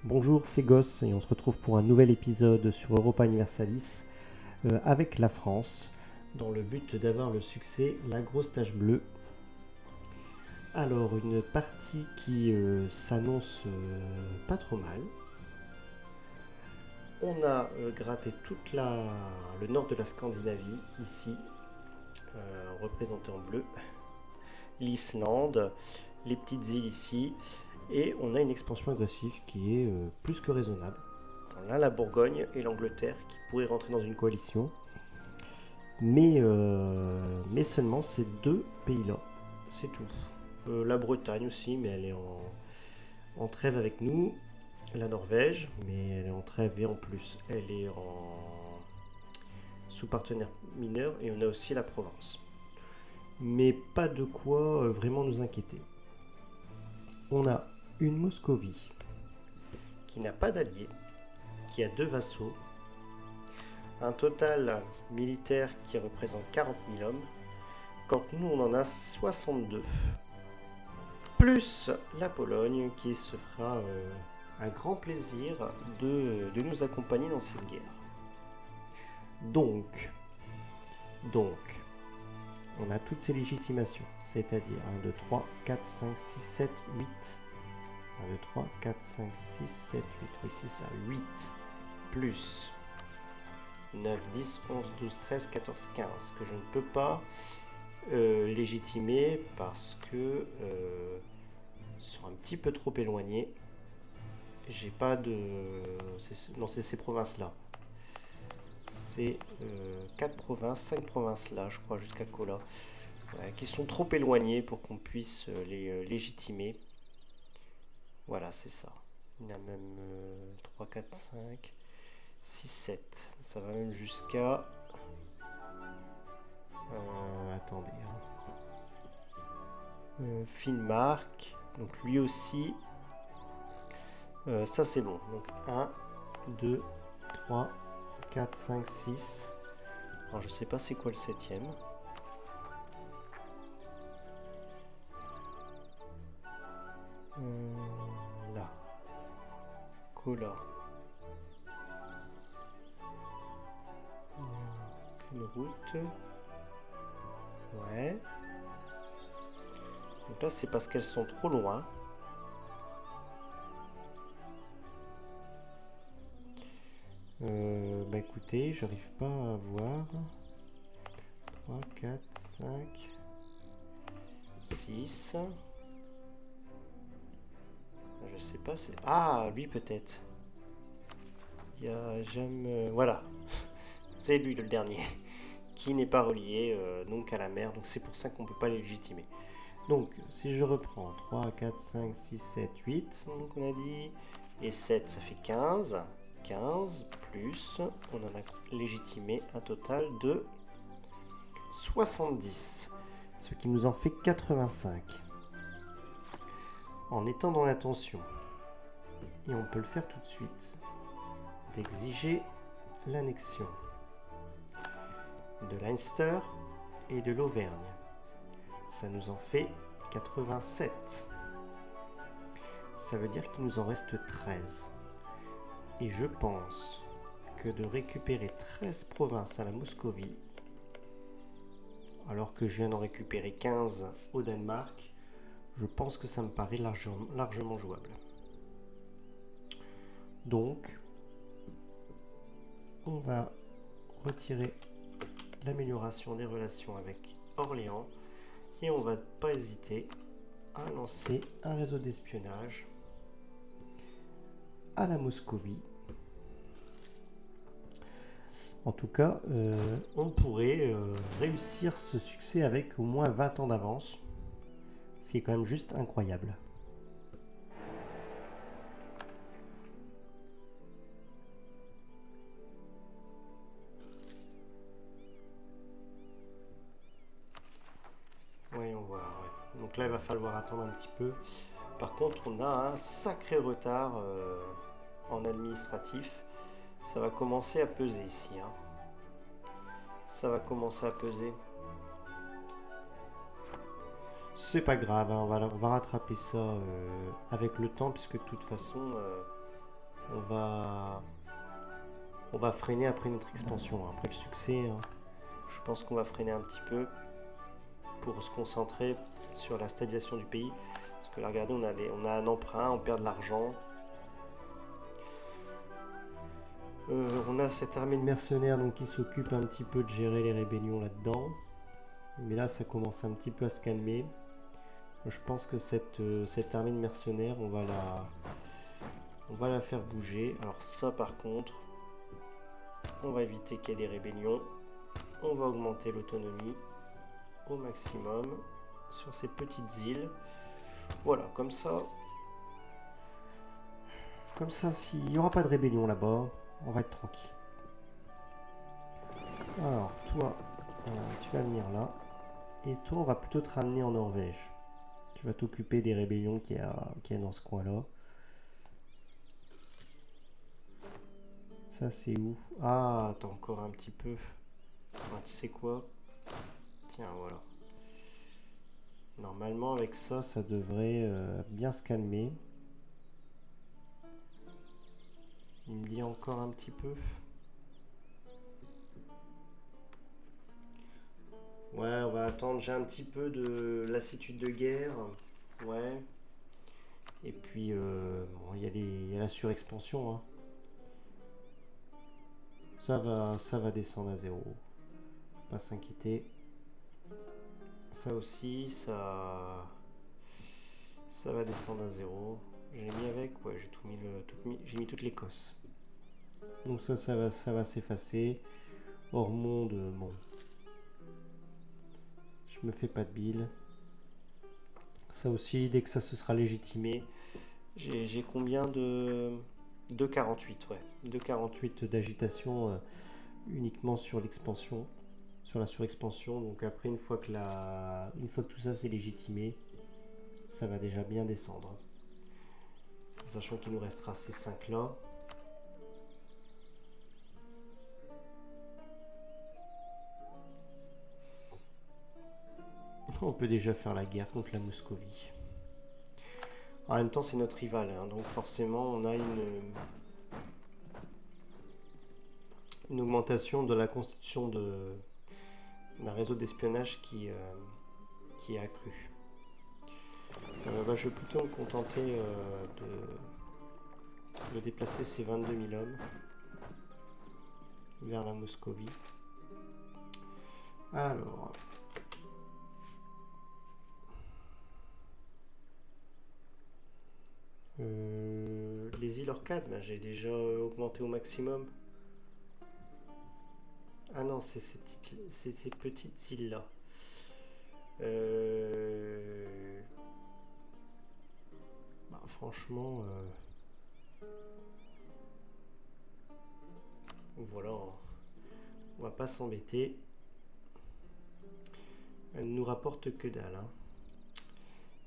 Bonjour, c'est Goss et on se retrouve pour un nouvel épisode sur Europa Universalis avec la France dans le but d'avoir le succès La Grosse Tache Bleue. Alors, une partie qui s'annonce pas trop mal. On a gratté le nord de la Scandinavie ici, représenté en bleu, l'Islande, les petites îles ici, et on a une expansion agressive qui est plus que raisonnable. On a la Bourgogne et l'Angleterre qui pourraient rentrer dans une coalition, mais seulement ces deux pays-là, c'est tout. La Bretagne aussi, mais elle est en trêve avec nous. La Norvège, mais elle est en trêve et en plus elle est en sous-partenaire mineur, et on a aussi la Provence. Mais pas de quoi vraiment nous inquiéter. On a une Moscovie qui n'a pas d'alliés, qui a deux vassaux, un total militaire qui représente 40 000 hommes, quand nous on en a 62, plus la Pologne qui se fera un grand plaisir de nous accompagner dans cette guerre. Donc, on a toutes ces légitimations, c'est-à-dire 1, 2, 3, 4, 5, 6, 7, 8. 1, 2, 3, 4, 5, 6, 7, 8, oui c'est ça, 8, plus 9, 10, 11, 12, 13, 14, 15, que je ne peux pas légitimer parce que sont un petit peu trop éloignés. J'ai pas de... Non, c'est ces provinces-là. C'est 4 provinces, 5 provinces là, je crois, jusqu'à Kola, qui sont trop éloignées pour qu'on puisse les légitimer. Voilà, c'est ça. Il y en a même 3, 4, 5, 6, 7. Ça va même jusqu'à... attendez. Finnmark. Donc lui aussi. Ça c'est bon. Donc 1, 2, 3, 4, 5, 6. Alors je sais pas c'est quoi le septième. Là. Kola. Qu'une route. Ouais. Donc là c'est parce qu'elles sont trop loin. Bah écoutez, j'arrive pas à voir. 3, 4, 5, 6. Je sais pas, c'est... Ah, lui peut-être. Il y a jamais... voilà. C'est lui le dernier. Qui n'est pas relié donc à la mer. Donc c'est pour ça qu'on peut pas les légitimer. Donc si je reprends 3, 4, 5, 6, 7, 8. Donc on a dit... Et 7 ça fait 15. 15 plus... On en a légitimé un total de 70. Ce qui nous en fait 85. En étant dans l'intention, et on peut le faire tout de suite, d'exiger l'annexion de Leinster et de l'Auvergne. Ça nous en fait 87. Ça veut dire qu'il nous en reste 13. Et je pense que de récupérer 13 provinces à la Moscovie, alors que je viens d'en récupérer 15 au Danemark, je pense que ça me paraît largement jouable. Donc, on va retirer l'amélioration des relations avec Orléans et on va pas hésiter à lancer un réseau d'espionnage à la Moscovie. En tout cas, on pourrait réussir ce succès avec au moins 20 ans d'avance, ce qui est quand même juste incroyable. Voyons voir, ouais. Donc là, il va falloir attendre un petit peu. Par contre, on a un sacré retard en administratif. Ça va commencer à peser ici. Ça va commencer à peser. C'est pas grave, on va rattraper ça avec le temps, puisque de toute façon, on va freiner après notre expansion, après le succès. Hein. Je pense qu'on va freiner un petit peu pour se concentrer sur la stabilisation du pays. Parce que là, regardez, on a un emprunt, on perd de l'argent. On a cette armée de mercenaires donc, qui s'occupe un petit peu de gérer les rébellions là-dedans. Mais là, ça commence un petit peu à se calmer. Je pense que cette armée de mercenaires, on va la faire bouger. Alors ça, par contre, on va éviter qu'il y ait des rébellions. On va augmenter l'autonomie au maximum sur ces petites îles. Voilà, comme ça, s'il n'y aura pas de rébellion là-bas, on va être tranquille. Alors, toi, tu vas venir là. Et toi, on va plutôt te ramener en Norvège. Tu vas t'occuper des rébellions qu'il y a dans ce coin-là. Ça, c'est où? Ah, t'as encore un petit peu. Ah, tu sais quoi? Tiens, voilà. Normalement, avec ça, ça devrait bien se calmer. Il me dit encore un petit peu. Ouais, on va attendre. J'ai un petit peu de lassitude de guerre. Ouais. Et puis, bon, il y a la surexpansion. Hein. Ça va descendre à zéro. Faut pas s'inquiéter. Ça aussi, ça va descendre à zéro. J'ai mis avec, ouais, j'ai tout mis, j'ai mis toute l'Écosse. Donc ça va s'effacer. Ormonde, bon. Je me fais pas de bile. Ça aussi, dès que ça se sera légitimé, j'ai combien de 2,48, ouais. 2,48 d'agitation uniquement sur l'expansion, sur la surexpansion. Donc après, une fois que tout ça c'est légitimé, ça va déjà bien descendre. Sachant qu'il nous restera ces 5 là. On peut déjà faire la guerre contre la Moscovie. En même temps, c'est notre rival, hein, donc forcément, on a une augmentation de la constitution d'un réseau d'espionnage qui est accru. Je vais plutôt me contenter de déplacer ces 22 000 hommes vers la Moscovie. Alors... les îles Orcades, j'ai déjà augmenté au maximum. Ah non, c'est ces petites îles-là. Franchement, voilà, on va pas s'embêter. Elle nous rapporte que dalle. Hein.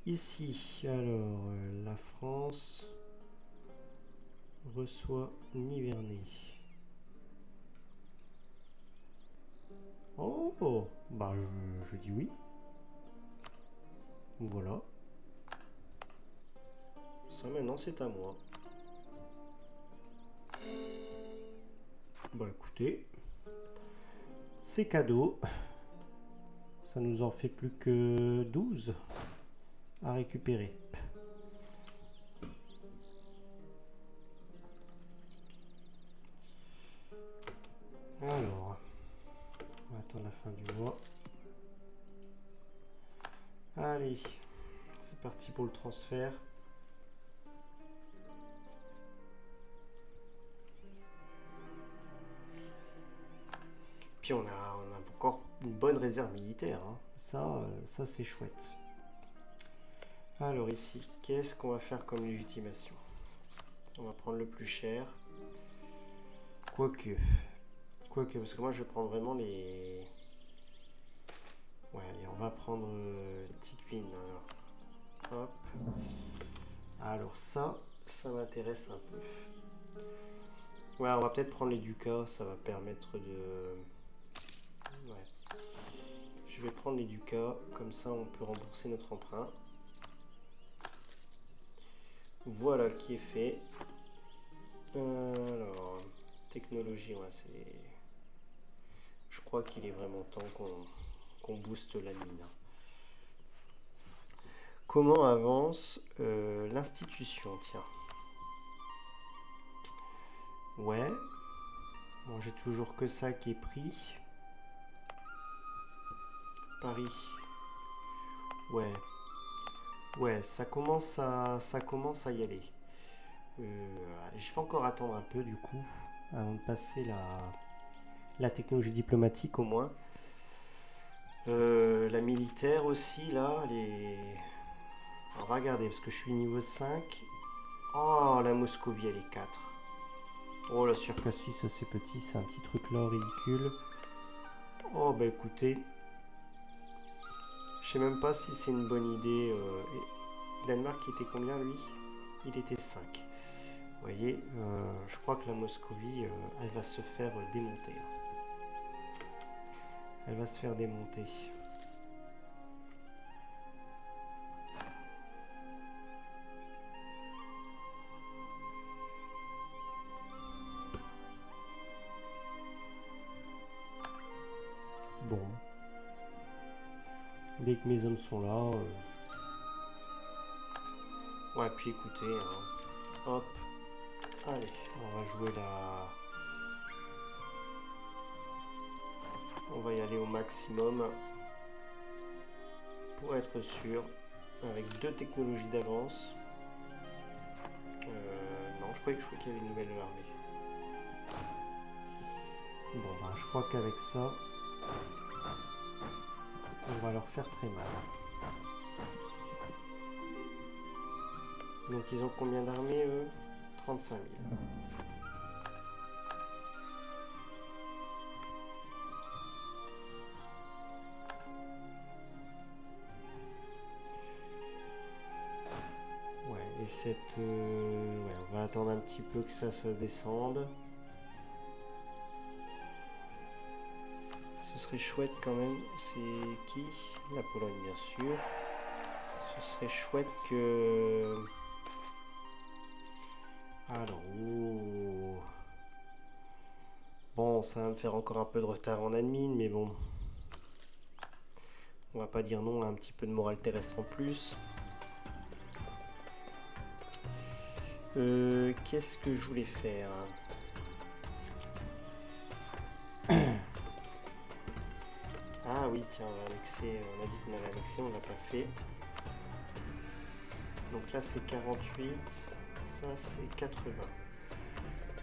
Ici, alors, la France reçoit Nivernais. Oh, bah je dis oui. Voilà. Ça maintenant c'est à moi. Bah écoutez, c'est cadeau. Ça nous en fait plus que 12 à récupérer. Alors, on va attendre la fin du mois. Allez, c'est parti pour le transfert. Puis on a encore une bonne réserve militaire. Hein. Ça c'est chouette. Alors ici, qu'est-ce qu'on va faire comme légitimation? On va prendre le plus cher. Quoique, parce que moi je vais prendre vraiment les... Ouais, allez, on va prendre Tikvin. Alors, hop. Alors ça m'intéresse un peu. Ouais, on va peut-être prendre les ducats, ça va permettre de... Ouais. Je vais prendre les ducats, comme ça on peut rembourser notre emprunt. Voilà qui est fait. Alors, technologie, ouais, c'est... Je crois qu'il est vraiment temps qu'on booste la mine. Comment avance l'institution, tiens. Ouais. Bon, j'ai toujours que ça qui est pris. Paris. Ouais. Ouais, ça commence à y aller. Je vais encore attendre un peu du coup, avant de passer la technologie diplomatique au moins. La militaire aussi, là, on va regarder, parce que je suis niveau 5. Oh, la Moscovie, elle est 4. Oh, la Circassie, ça c'est petit, c'est un petit truc là, ridicule. Oh, bah écoutez, je sais même pas si c'est une bonne idée. Danemark, il était combien, lui? Il était 5. Vous voyez, je crois que la Moscovie, elle va se faire démonter. Elle va se faire démonter. Bon. Dès que mes hommes sont là... Ouais, puis écoutez, hein, hop. Allez, on va jouer la... On va y aller au maximum pour être sûr, avec 2 technologies d'avance. Non, je croyais qu'il y avait une nouvelle armée. Bon, bah, je crois qu'avec ça, on va leur faire très mal. Donc, ils ont combien d'armées, eux? 35 000. Et cette... ouais, on va attendre un petit peu que ça descende. Ce serait chouette quand même. C'est qui? La Pologne, bien sûr. Ce serait chouette que... Alors, oh. Bon, ça va me faire encore un peu de retard en admin, mais bon. On va pas dire non à un petit peu de morale terrestre en plus. Qu'est-ce que je voulais faire? Ah oui, tiens, on va annexer. On a dit qu'on allait annexer, on l'a pas fait. Donc là, c'est 48. Ça, c'est 80.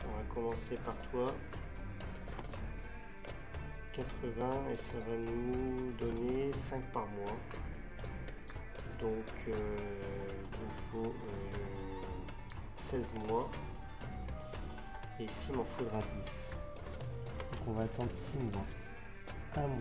On va commencer par toi. 80 et ça va nous donner 5 par mois. Donc il faut 16 mois. Et ici il m'en faudra 10. Donc on va attendre 6 mois. 1 mois.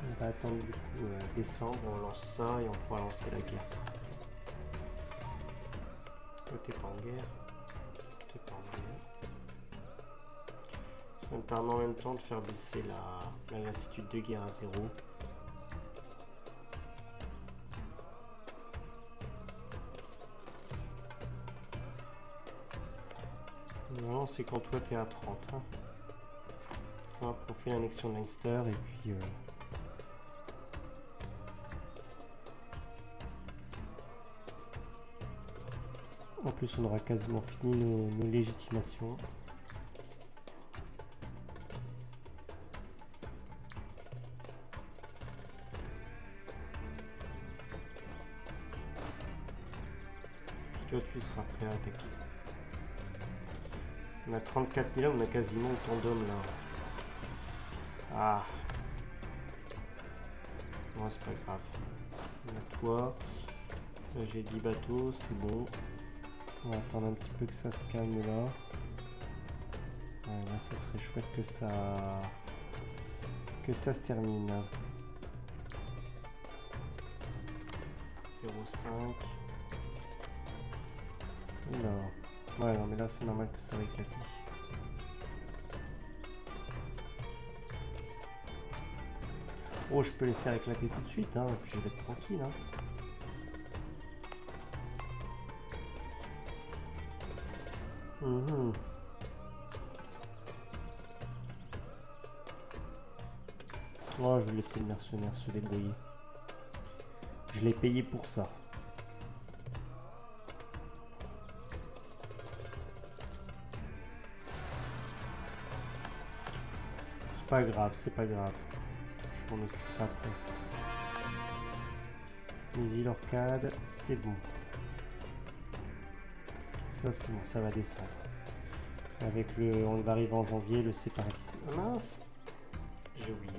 On va attendre du coup décembre, on lance ça et on pourra lancer la guerre. Toi t'es pas en guerre. T'es pas en guerre. Ça me permet en même temps de faire baisser la lassitude de guerre à 0. Non, c'est quand toi t'es à 30. Hein. On fait l'annexion de Leinster et puis... En plus, on aura quasiment fini nos légitimations. Puis toi, tu seras prêt à attaquer. On a 34 000 hommes, on a quasiment autant d'hommes là. Ah. Non, c'est pas grave. On a toi. Là, j'ai 10 bateaux, c'est bon. On va attendre un petit peu que ça se calme là. Ouais, là, ça serait chouette que ça se termine. 0,5. Non. Ouais, non, mais là, c'est normal que ça va éclater. Oh, je peux les faire éclater tout de suite, hein, et puis je vais être tranquille. Hein. Mhm. Oh, je vais laisser le mercenaire se débrouiller. Je l'ai payé pour ça. C'est pas grave, c'est pas grave. Je m'en occuperai après. Les îles Orcades, c'est bon. Ça, c'est bon, ça va descendre. Avec le... On va arriver en janvier, le séparatisme. Ah, mince! J'ai oublié.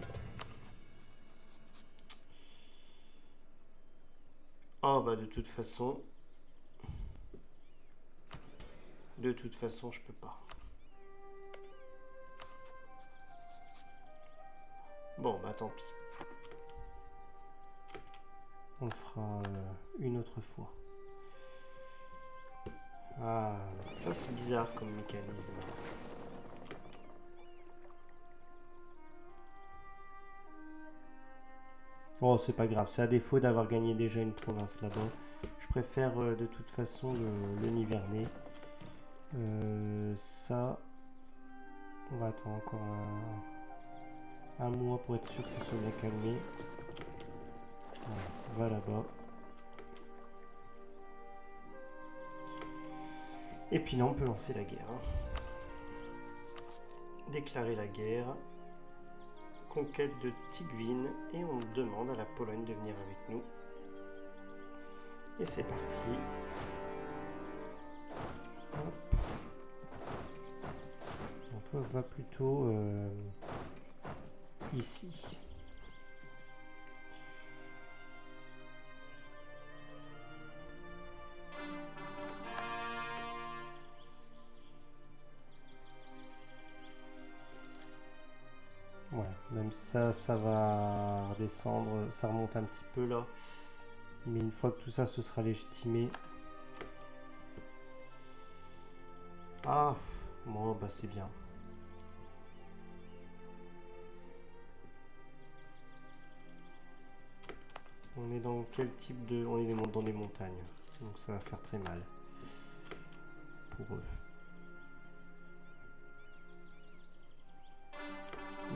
Oh, bah de toute façon... je peux pas. Bon, bah tant pis. On le fera une autre fois. Ah, ça c'est bizarre comme mécanisme. Oh, c'est pas grave, c'est à défaut d'avoir gagné déjà une province là-bas. Je préfère de toute façon le Nivernais. Ça, on va attendre encore un mois pour être sûr que ça soit bien calmé. Voilà, on va là-bas. Et puis là, on peut lancer la guerre. Hein. Déclarer la guerre. Conquête de Tigvin. Et on demande à la Pologne de venir avec nous. Et c'est parti. Hop. Donc toi, va plutôt ici. Ouais, même ça va redescendre, ça remonte un petit peu là. Mais une fois que tout ça se sera légitimé... Ah, bon, bah c'est bien. On est dans quel type de... On est dans des montagnes, donc ça va faire très mal pour eux.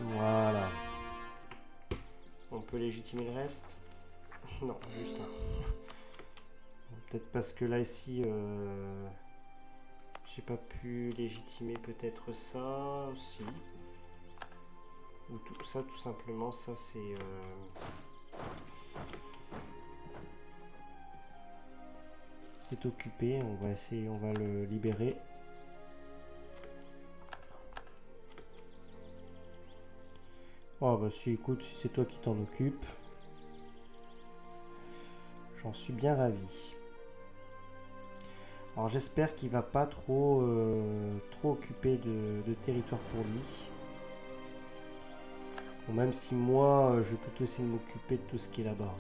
Voilà. On peut légitimer le reste? Non, juste un. Peut-être parce que là, ici, j'ai pas pu légitimer peut-être ça aussi. Ou tout ça, tout simplement, ça c'est... c'est occupé, on va essayer, on va le libérer. Oh bah si, écoute, si c'est toi qui t'en occupes, j'en suis bien ravi. Alors j'espère qu'il va pas trop occuper de territoire pour lui. Bon, même si moi, je vais plutôt essayer de m'occuper de tout ce qui est là-bas.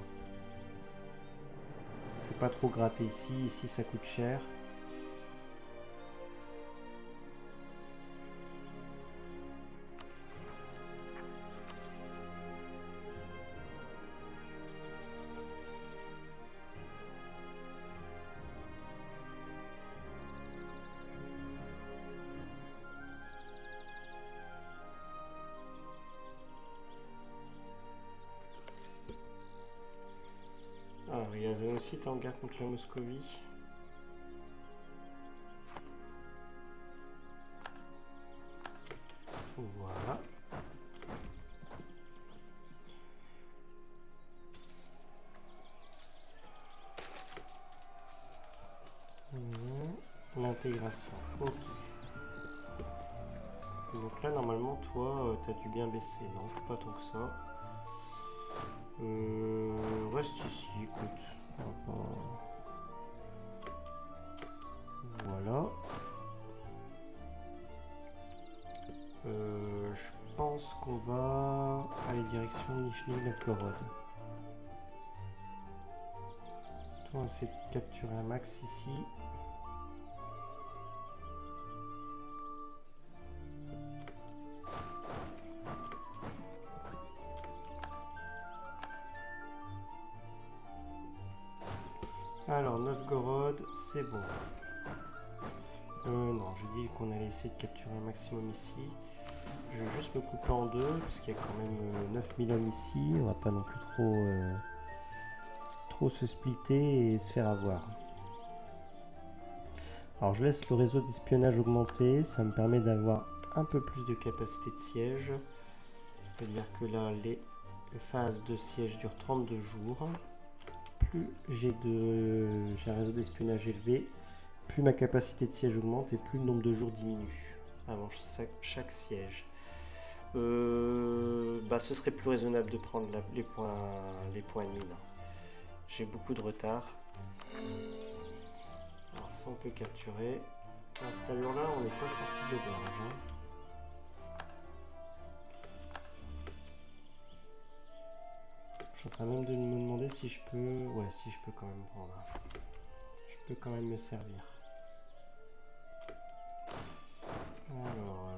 Je vais pas trop gratter ici, ici ça coûte cher. Ah, Ryazan aussi est en guerre contre la Moscovie. Voilà. L'intégration, ok. Donc là, normalement, toi, t'as dû bien baisser, non? Pas tant que ça. Reste ici, écoute. Voilà. Je pense qu'on va aller direction Nijni-Novgorod. On va essayer de capturer un max ici. c'est bon. Non, j'ai dit qu'on allait essayer de capturer un maximum ici. Je vais juste me couper en deux, parce qu'il y a quand même 9000 hommes ici. On va pas non plus trop se splitter et se faire avoir. Alors je laisse le réseau d'espionnage augmenter, ça me permet d'avoir un peu plus de capacité de siège. C'est-à-dire que là, les phases de siège durent 32 jours. Plus j'ai un réseau d'espionnage élevé, plus ma capacité de siège augmente et plus le nombre de jours diminue avant chaque siège. Ce serait plus raisonnable de prendre les points de mine. J'ai beaucoup de retard. Alors ça on peut capturer. À cette allure là on n'est pas sorti de l'auberge. Je suis en train même de me demander si je peux... Ouais, si je peux quand même prendre. Je peux quand même me servir. Alors...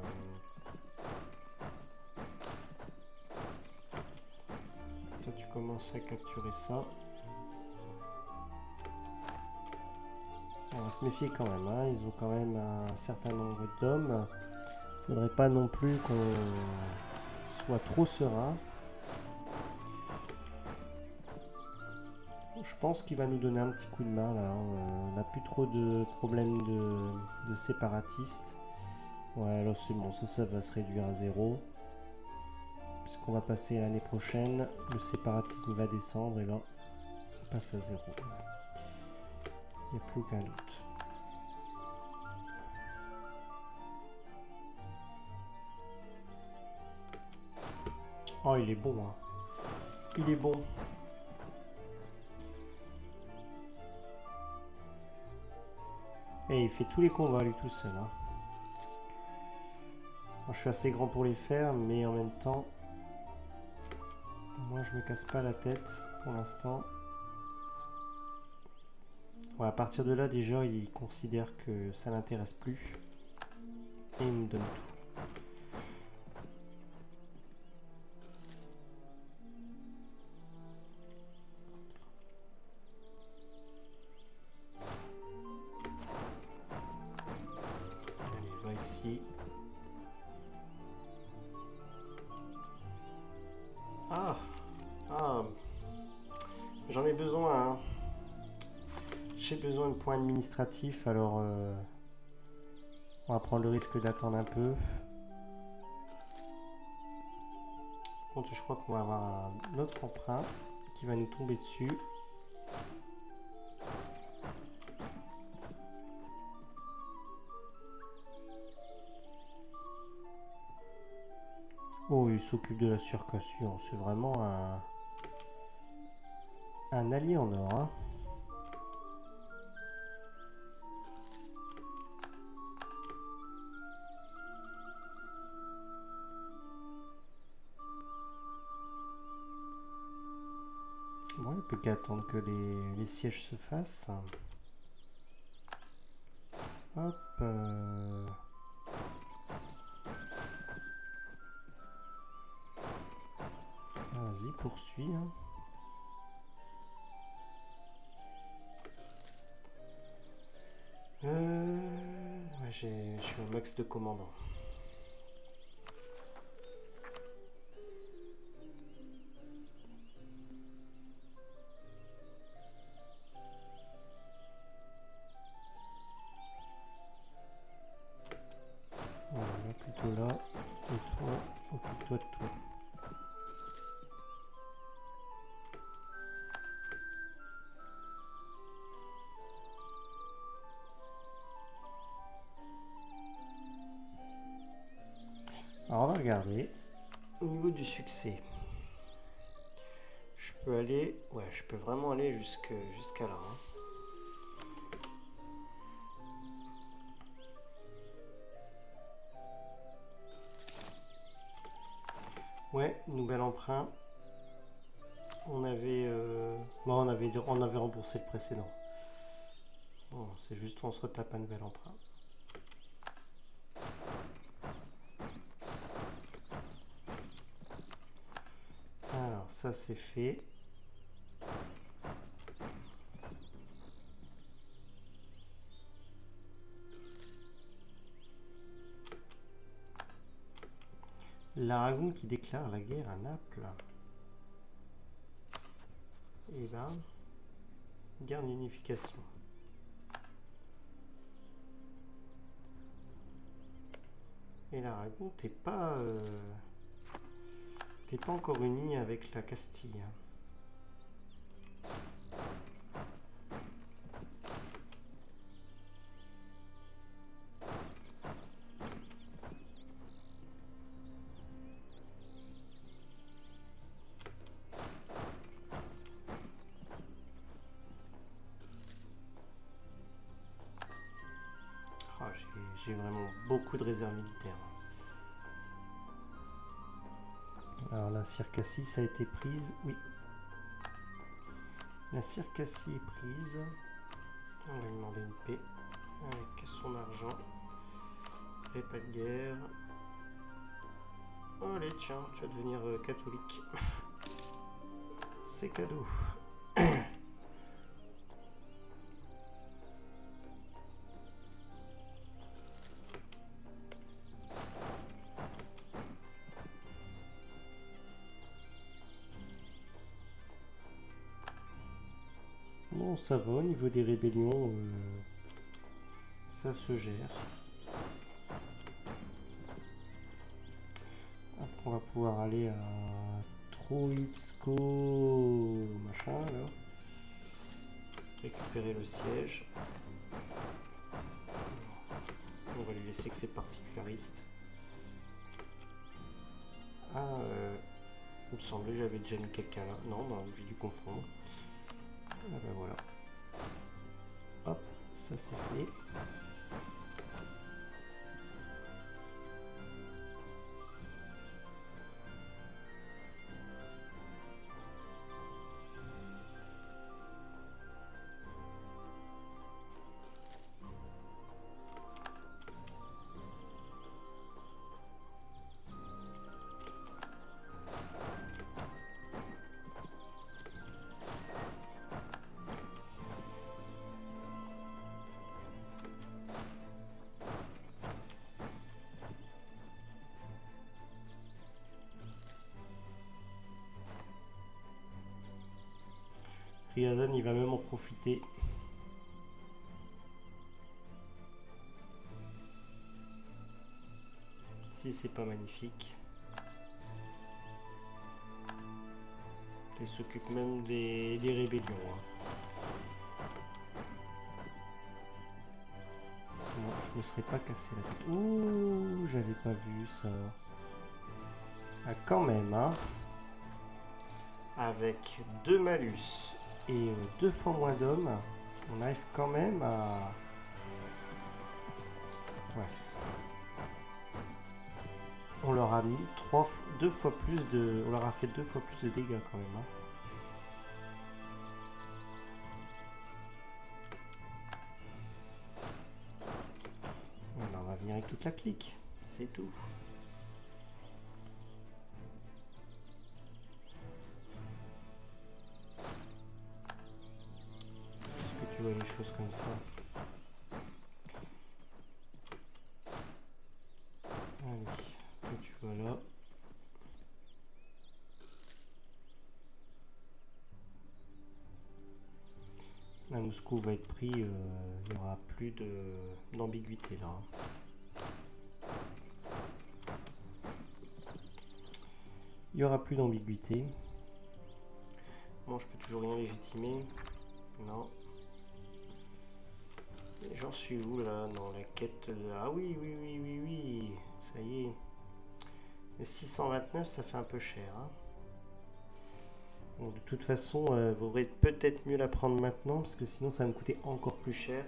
Toi tu commences à capturer ça. On va se méfier quand même, hein. Ils ont quand même un certain nombre d'hommes. Faudrait pas non plus qu'on soit trop serein. Je pense qu'il va nous donner un petit coup de main là. On n'a plus trop de problèmes de séparatistes. Ouais, là c'est bon, ça va se réduire à 0. Puisqu'on va passer l'année prochaine, le séparatisme va descendre et là, on passe à 0. Il n'y a plus aucun doute. Oh, il est bon, hein. Il est bon. Et il fait tous les combats lui tout seul. Hein. Alors, je suis assez grand pour les faire, mais en même temps, moi je me casse pas la tête pour l'instant. Ouais, à partir de là, déjà, il considère que ça l'intéresse plus. Et il me donne tout. Allez, va ici. Ah! Ah! J'en ai besoin, hein. J'ai besoin de points administratifs, alors on va prendre le risque d'attendre un peu. Par contre, je crois qu'on va avoir un autre emprunt qui va nous tomber dessus. Oh, il s'occupe de la circation. C'est vraiment un allié en or. Hein. Bon, il ne peut qu'attendre que les sièges se fassent. Hop. Vas-y, poursuis. Hein. Ouais, je suis au max de commandant. Voilà, plutôt là. Et toi, occupe-toi de toi. Alors on va regarder au niveau du succès. Je peux aller, ouais, je peux vraiment aller jusqu'à là. Hein. Ouais, nouvel emprunt. On avait, bon, on avait remboursé le précédent. Bon, c'est juste on se retape un nouvel emprunt. Alors ça c'est fait. L'Aragon qui déclare la guerre à Naples. Et ben, guerre d'unification. Et l'Aragon, t'es pas encore uni avec la Castille. Oh, j'ai vraiment beaucoup de réserves militaires. Alors la Circassie, ça a été prise. Oui. La Circassie est prise. On va lui demander une paix avec son argent. Et pas de guerre. Allez, tiens, tu vas devenir catholique. C'est cadeau. Bon, ça va, au niveau des rébellions, ça se gère. Après, on va pouvoir aller à Troïtsko, machin, là. Récupérer le siège. On va lui laisser que c'est particulariste. Ah, il me semblait que j'avais déjà mis quelqu'un là. Non, bah, j'ai dû confondre. Ah ben voilà. Hop, ça c'est fait. Riazan, il va même en profiter. Si c'est pas magnifique. Il s'occupe même des rébellions. Hein. Bon, je me serais pas cassé la tête. Ouh, j'avais pas vu ça. Ah, quand même, hein. Avec 2 malus et 2 fois moins d'hommes, on arrive quand même à... Ouais. On leur a mis 2 fois plus de... On leur a fait 2 fois plus de dégâts quand même. Hein. On va venir avec toute la clique. C'est tout. Est-ce que tu vois les choses comme ça? Allez, toi tu vois là. Là, Moscou va être pris, il n'y aura plus d'ambiguïté là. Il n'y aura plus d'ambiguïté. Bon, je peux toujours rien légitimer. Non. J'en suis où là dans la quête de... Ah oui, oui. Ça y est. Et 629, ça fait un peu cher. Hein. Bon, de toute façon, vaudrait peut-être mieux la prendre maintenant, parce que sinon ça va me coûter encore plus cher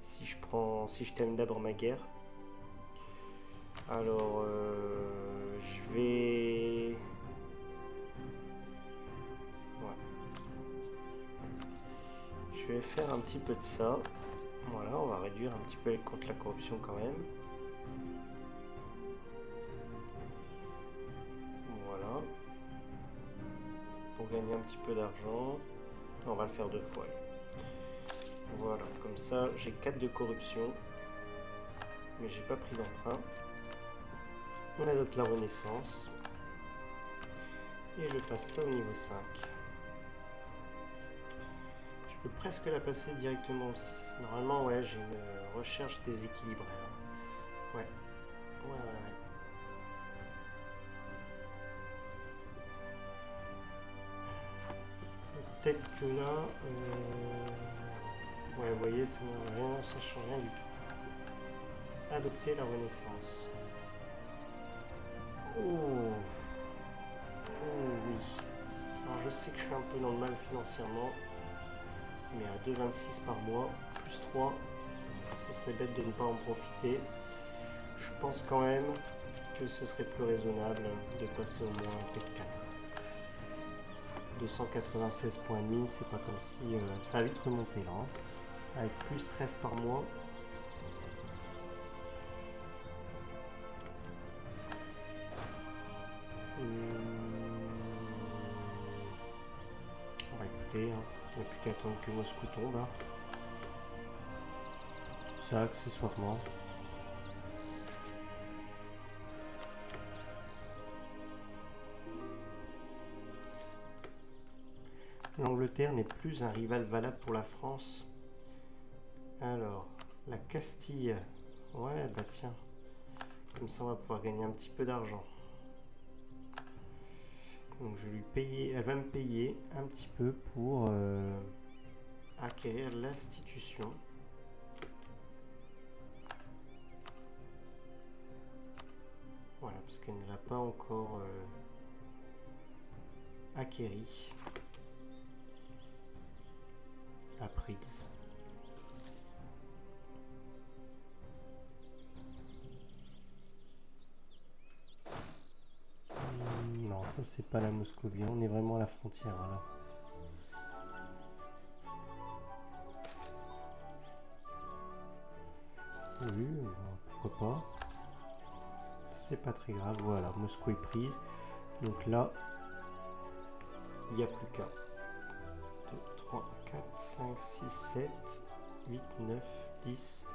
si je termine d'abord ma guerre. Alors, je vais... Je vais faire un petit peu de ça. Voilà, on va réduire un petit peu contre la corruption quand même. Voilà. Pour gagner un petit peu d'argent. On va le faire 2 fois. Voilà, comme ça j'ai 4 de corruption. Mais j'ai pas pris d'emprunt. On adopte la Renaissance. Et je passe ça au niveau 5. Je peux presque la passer directement au 6. Normalement, ouais, j'ai une recherche déséquilibrée. Hein. Ouais. Ouais. Peut-être que là... Ouais, vous voyez, ça change rien du tout. Adopter la Renaissance. Oh. Oh oui. Alors je sais que je suis un peu dans le mal financièrement. Mais à 2,26 par mois, plus 3, ce serait bête de ne pas en profiter. Je pense quand même que ce serait plus raisonnable de passer au moins peut-être 4. 296 points de mine, c'est pas comme si... ça a vite remonté là. Hein. Avec plus 13 par mois. On va écouter. Hein. Il n'y a plus qu'à attendre que Moscou tombe. Hein. Ça, accessoirement. L'Angleterre n'est plus un rival valable pour la France. Alors, la Castille. Ouais, bah tiens. Comme ça, on va pouvoir gagner un petit peu d'argent. Donc, je vais lui payer. Elle va me payer un petit peu pour acquérir l'institution. Voilà, parce qu'elle ne l'a pas encore acquérie. Apprise. Non, ça c'est pas la Moscovie, on est vraiment à la frontière là. Oui, pourquoi pas. C'est pas très grave, voilà, Moscou est prise. Donc là, il n'y a plus qu'à 2, 3, 4, 5, 6, 7, 8, 9, 10,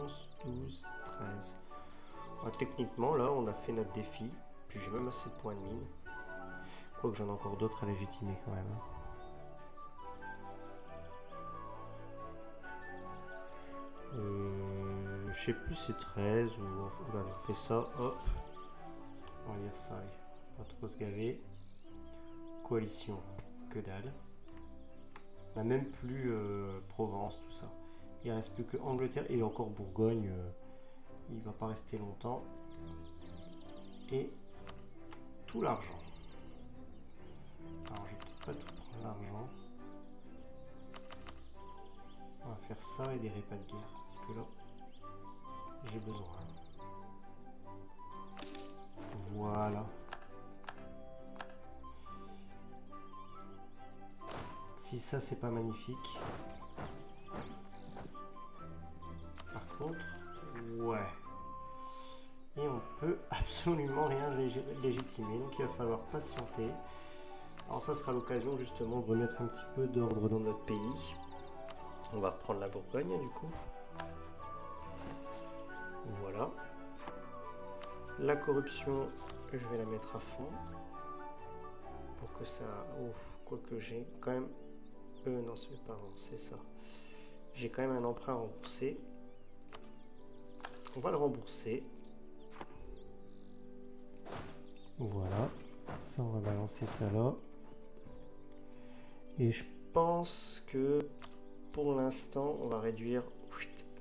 11, 12, 13. Ah, techniquement, là, on a fait notre défi. Puis j'ai même assez de points de mine. Quoique j'en ai encore d'autres à légitimer quand même. Je sais plus si c'est 13 ou... on fait ça, hop. On va lire ça, allez. Pas trop se gaver. Coalition, que dalle. On n'a même plus Provence, tout ça. Il reste plus que Angleterre et encore Bourgogne. Il va pas rester longtemps. Et tout l'argent. Alors je vais peut-être pas tout prendre l'argent. On va faire ça et des répas de guerre. Parce que là, j'ai besoin. Voilà. Si ça c'est pas magnifique. Par contre, ouais. Et on peut absolument rien légitimer. Donc il va falloir patienter. Alors ça sera l'occasion justement de remettre un petit peu d'ordre dans notre pays. On va reprendre la Bourgogne du coup. Voilà. La corruption, je vais la mettre à fond. Pour que ça... Oh, quoique j'ai quand même... non, pardon, c'est ça. J'ai quand même un emprunt à rembourser. On va le rembourser. Voilà. Ça, on va balancer ça là. Et je pense que pour l'instant, on va réduire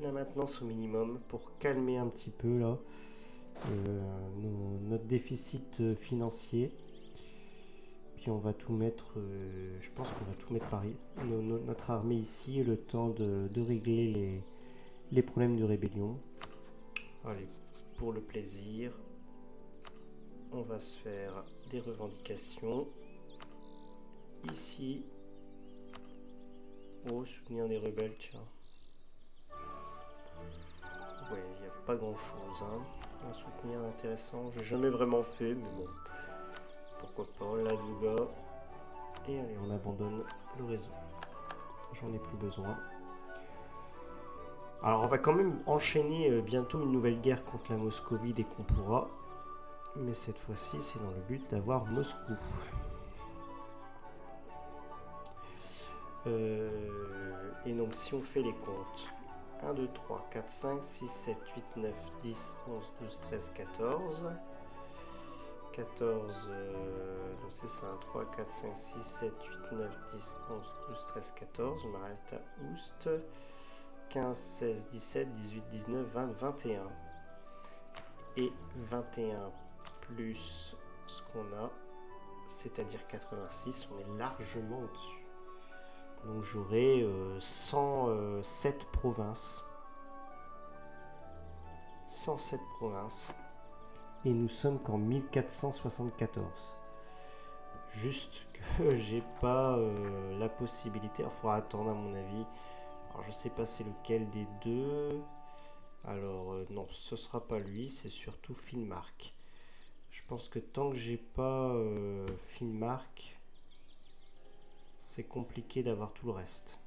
la maintenance au minimum pour calmer un petit peu là notre déficit financier. Puis on va tout mettre, je pense qu'on va tout mettre par notre armée ici, le temps de régler les problèmes de rébellion. Allez, pour le plaisir, on va se faire des revendications. Ici, oh, souvenir des rebelles, tiens. Ouais, il n'y a pas grand chose, hein. Un souvenir intéressant, j'ai jamais vraiment fait, mais bon, pourquoi pas, la Louga. Et allez, on abandonne le réseau. J'en ai plus besoin. Alors, on va quand même enchaîner bientôt une nouvelle guerre contre la Moscovie dès qu'on pourra. Mais cette fois-ci, c'est dans le but d'avoir Moscou. Et donc, si on fait les comptes, 1, 2, 3, 4, 5, 6, 7, 8, 9, 10, 11, 12, 13, 14. 14, donc c'est ça, 3, 4, 5, 6, 7, 8, 9, 10, 11, 12, 13, 14. Je m'arrête à Oust. 15, 16, 17, 18, 19, 20, 21. Et 21 plus ce qu'on a, c'est-à-dire 86, on est largement au-dessus. Donc j'aurai 107 provinces. 107 provinces. Et nous sommes qu'en 1474. Juste que j'ai pas la possibilité. Il faudra attendre à mon avis. Alors je sais pas c'est lequel des deux. Alors non, ce sera pas lui, c'est surtout Finnmark. Je pense que tant que j'ai pas Finnmark, c'est compliqué d'avoir tout le reste.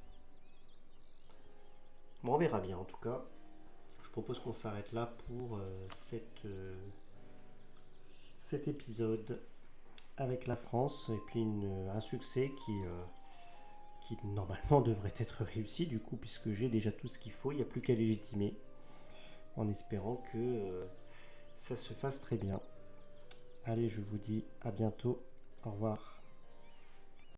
Bon, on verra bien en tout cas. Je propose qu'on s'arrête là pour cet épisode avec la France et puis un succès qui normalement devrait être réussi du coup puisque j'ai déjà tout ce qu'il faut, il n'y a plus qu'à légitimer en espérant que ça se fasse très bien. Allez, je vous dis à bientôt, au revoir.